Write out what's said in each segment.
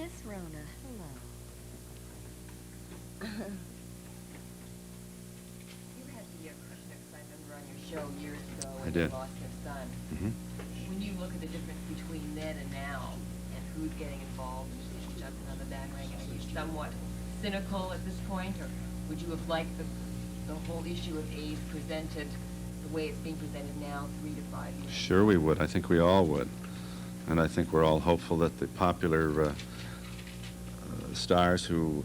Miss Rona, hello. You had the question, because I remember on your show years ago I when did. you lost your son. Mm-hmm. When you look at the difference between then and now, and who's getting involved, who's jumping on the bandwagon, are you somewhat cynical at this point, or would you have liked the whole issue of AIDS presented the way it's being presented now, 3 to 5 years? Sure we would. I think we all would. And I think we're all hopeful that the popular stars who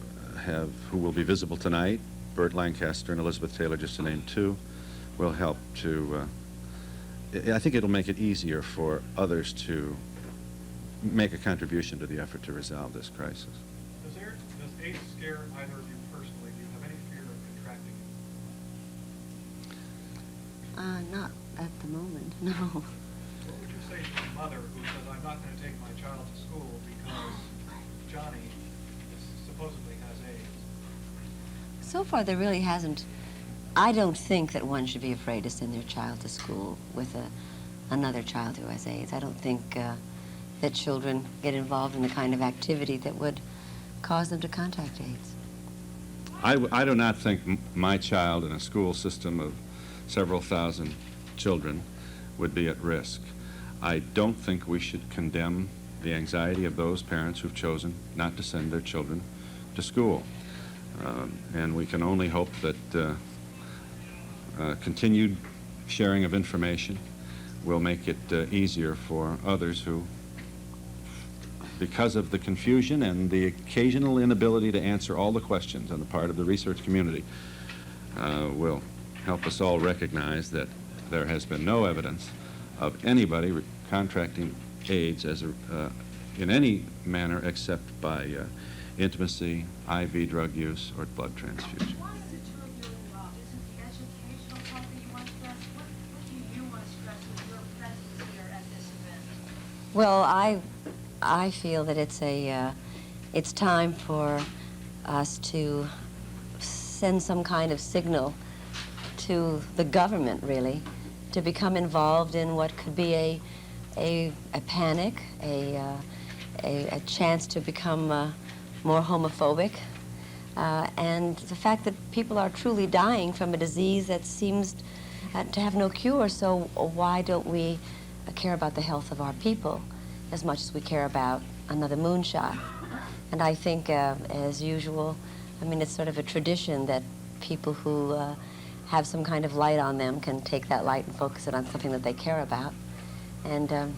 will be visible tonight, Burt Lancaster and Elizabeth Taylor, just to name two, will help to, I think it'll make it easier for others to make a contribution to the effort to resolve this crisis. Does AIDS scare either of you personally? Do you have any fear of contracting it? Not at the moment, no. What would you say to a mother who says, I'm not going to take my child to school because Johnny supposedly has AIDS? So far, there really hasn't. I don't think that one should be afraid to send their child to school with another child who has AIDS. I don't think that children get involved in the kind of activity that would cause them to contact AIDS. I do not think my child in a school system of several thousand children would be at risk. I don't think we should condemn the anxiety of those parents who've chosen not to send their children to school. And we can only hope that continued sharing of information will make it easier for others who, because of the confusion and the occasional inability to answer all the questions on the part of the research community, will help us all recognize that there has been no evidence of anybody contracting AIDS as in any manner except by intimacy, IV drug use, or blood transfusion. Why is the two of you involved? Is it the educational part that you want to stress? What do you want to stress with your presence here at this event? Well, I feel that it's time for us to send some kind of signal to the government, really, to become involved in what could be a panic, a chance to become more homophobic, and the fact that people are truly dying from a disease that seems to have no cure. So why don't we care about the health of our people as much as we care about another moonshot? And I think, as usual, I mean, it's sort of a tradition that people who have some kind of light on them can take that light and focus it on something that they care about. And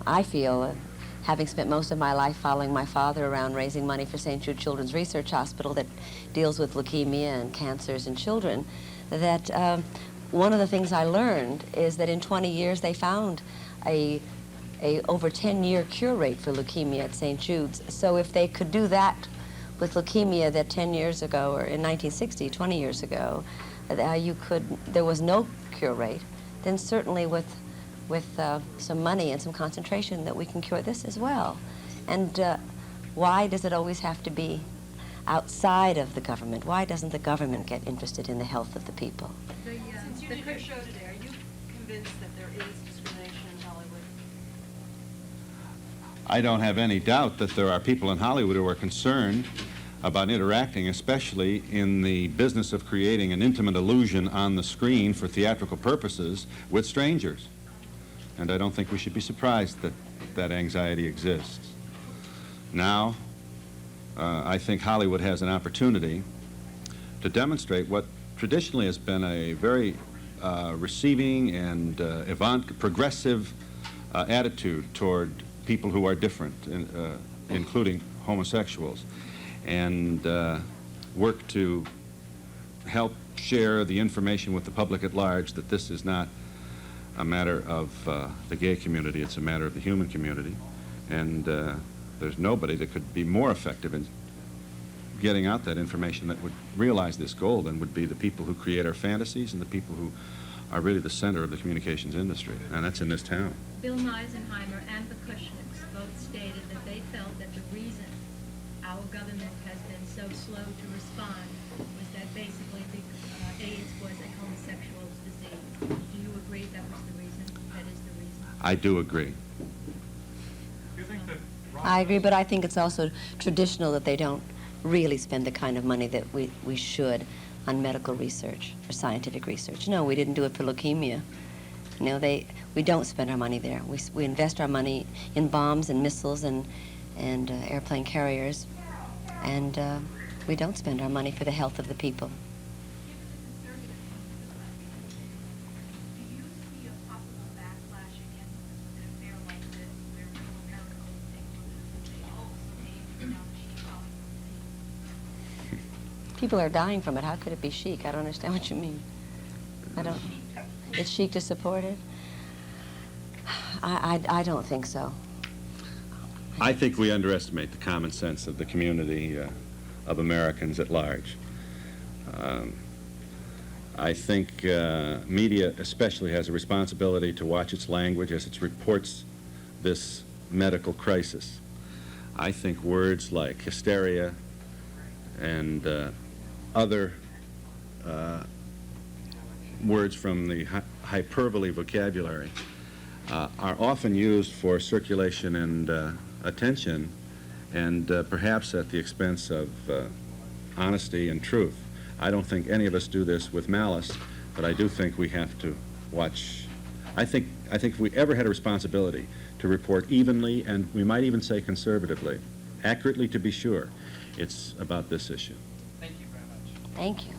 I feel, having spent most of my life following my father around raising money for St. Jude Children's Research Hospital that deals with leukemia and cancers in children, that one of the things I learned is that in 20 years they found a over 10-year cure rate for leukemia at St. Jude's. So if they could do that with leukemia that 10 years ago, or in 1960, 20 years ago, there was no cure rate, then certainly with some money and some concentration that we can cure this as well. And why does it always have to be outside of the government? Why doesn't the government get interested in the health of the people? Since you did your show today, are you convinced that there is discrimination in Hollywood? I don't have any doubt that there are people in Hollywood who are concerned about interacting, especially in the business of creating an intimate illusion on the screen for theatrical purposes, with strangers. And I don't think we should be surprised that that anxiety exists. Now, I think Hollywood has an opportunity to demonstrate what traditionally has been a very receiving and progressive attitude toward people who are different, including homosexuals, and work to help share the information with the public at large that this is not a matter of the gay community, it's a matter of the human community. And there's nobody that could be more effective in getting out that information that would realize this goal than would be the people who create our fantasies and the people who are really the center of the communications industry, and that's in this town. Bill Meisenheimer and the Kushnicks both stated that they felt that the reason our government has been so slow to respond was that basically AIDS was a homosexual's disease. Do you agree that was the reason? That is the reason? I do agree. Do you think that I agree, but I think it's also traditional that they don't really spend the kind of money that we should on medical research or scientific research. No, we didn't do it for leukemia. You know, we don't spend our money there. We invest our money in bombs and missiles and airplane carriers, and we don't spend our money for the health of the people. Given the conservative do you see a possible backlash against an affair like this where middle America will take a look and say, oh, so maybe now the sheep probably. People are dying from it. How could it be chic? I don't understand what you mean. I don't. It's chic to support it? I don't think so. I think we underestimate the common sense of the community of Americans at large. I think media especially has a responsibility to watch its language as it reports this medical crisis. I think words like hysteria and other words from the hyperbole vocabulary are often used for circulation and attention, and perhaps at the expense of honesty and truth. I don't think any of us do this with malice, but I do think we have to watch. I think if we ever had a responsibility to report evenly, and we might even say conservatively, accurately to be sure, it's about this issue. Thank you very much. Thank you.